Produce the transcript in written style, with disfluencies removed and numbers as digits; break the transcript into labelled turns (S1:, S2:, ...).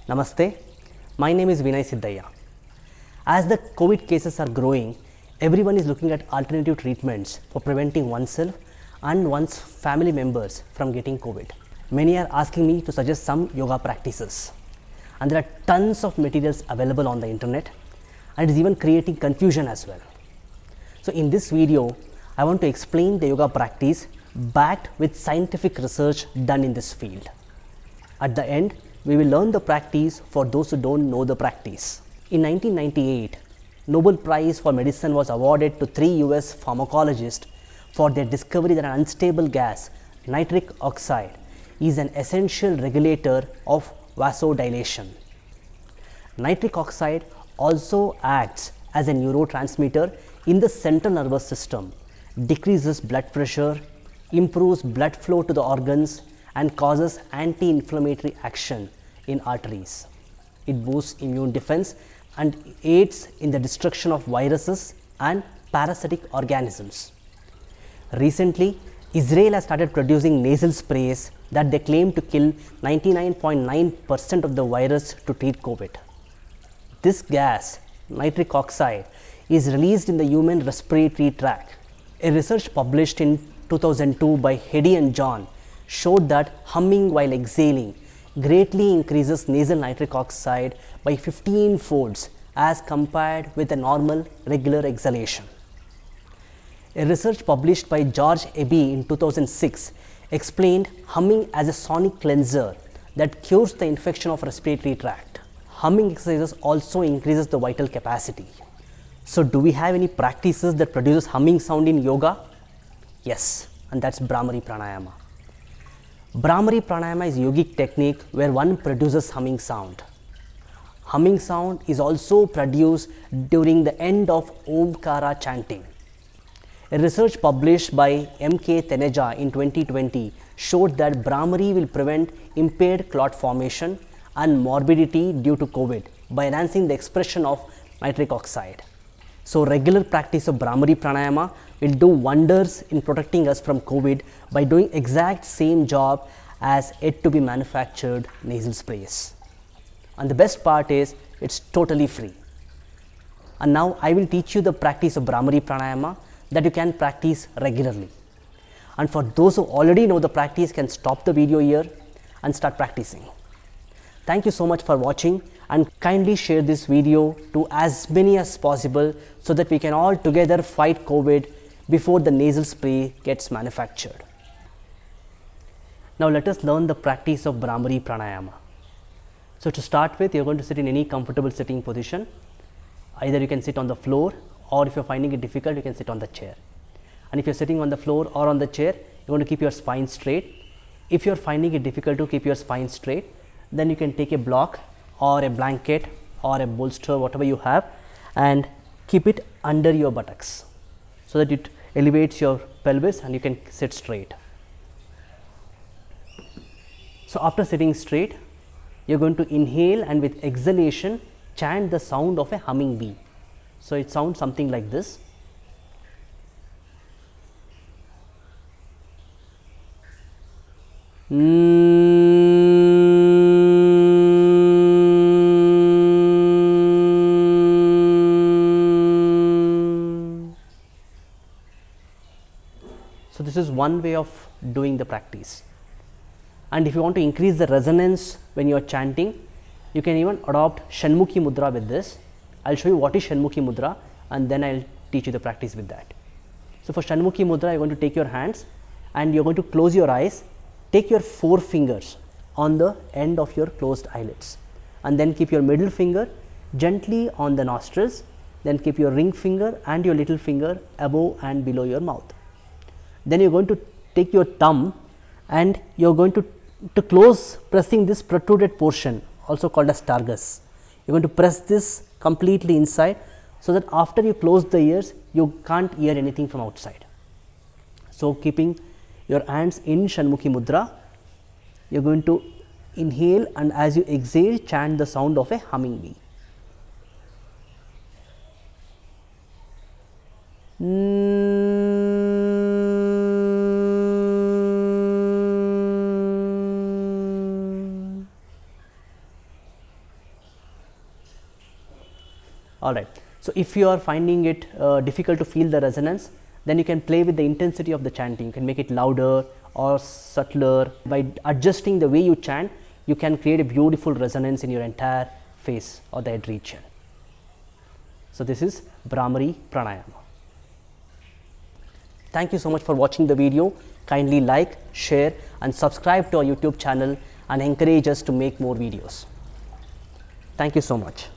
S1: Namaste, my name is Vinay Siddhaya. As the COVID cases are growing, everyone is looking at alternative treatments for preventing oneself and one's family members from getting COVID. Many are asking me to suggest some yoga practices, and there are tons of materials available on the internet, and it is even creating confusion as well. So in this video, I want to explain the yoga practice backed with scientific research done in this field. At the end, we will learn the practice for those who don't know the practice. In 1998, Nobel Prize for Medicine was awarded to 3 US pharmacologists for their discovery that an unstable gas, nitric oxide, is an essential regulator of vasodilation. Nitric oxide also acts as a neurotransmitter in the central nervous system, decreases blood pressure, improves blood flow to the organs, and causes anti-inflammatory action in arteries. It boosts immune defense and aids in the destruction of viruses and parasitic organisms. Recently, Israel has started producing nasal sprays that they claim to kill 99.9% of the virus to treat COVID. This gas, nitric oxide, is released in the human respiratory tract. A research published in 2002 by Hedy and John showed that humming while exhaling greatly increases nasal nitric oxide by 15 folds as compared with a normal regular exhalation. A research published by George Eby in 2006 explained humming as a sonic cleanser that cures the infection of respiratory tract. Humming exercises also increases the vital capacity. So do we have any practices that produces humming sound in yoga? Yes, and that's Bhramari Pranayama. Bhramari Pranayama is a yogic technique where one produces humming sound. Humming sound is also produced during the end of Omkara chanting. A research published by M.K. Teneja in 2020 showed that Bhramari will prevent impaired clot formation and morbidity due to COVID by enhancing the expression of nitric oxide. So regular practice of Bhramari Pranayama will do wonders in protecting us from COVID by doing exact same job as yet to be manufactured nasal sprays. And the best part is it's totally free. And now I will teach you the practice of Bhramari Pranayama that you can practice regularly. And for those who already know the practice can stop the video here and start practicing. Thank you so much for watching, and kindly share this video to as many as possible so that we can all together fight COVID before the nasal spray gets manufactured. Now let us learn the practice of Bhramari Pranayama. So to start with, you're going to sit in any comfortable sitting position. Either you can sit on the floor, or if you're finding it difficult, you can sit on the chair. And if you're sitting on the floor or on the chair, you're going to keep your spine straight. If you're finding it difficult to keep your spine straight, then you can take a block or a blanket or a bolster, whatever you have, and keep it under your buttocks so that it elevates your pelvis and you can sit straight. So after sitting straight, you're going to inhale and with exhalation chant the sound of a humming bee. So it sounds something like this. So this is one way of doing the practice. And if you want to increase the resonance when you are chanting, you can even adopt Shanmukhi Mudra with this. I'll show you what is Shanmukhi Mudra, and then I'll teach you the practice with that. So for Shanmukhi Mudra, you're going to take your hands and you're going to close your eyes. Take your 4 fingers on the end of your closed eyelids, and then keep your middle finger gently on the nostrils. Then keep your ring finger and your little finger above and below your mouth. Then you're going to take your thumb and you're going to close, pressing this protruded portion, also called as targus. You're going to press this completely inside so that after you close the ears, you can't hear anything from outside. So keeping your hands in Shanmukhi Mudra, you're going to inhale, and as you exhale, chant the sound of a humming bee. Alright, so if you are finding it difficult to feel the resonance, then you can play with the intensity of the chanting. You can make it louder or subtler. By adjusting the way you chant, you can create a beautiful resonance in your entire face or the head region. So this is Bhramari Pranayama. Thank you so much for watching the video. Kindly like, share and subscribe to our YouTube channel and encourage us to make more videos. Thank you so much.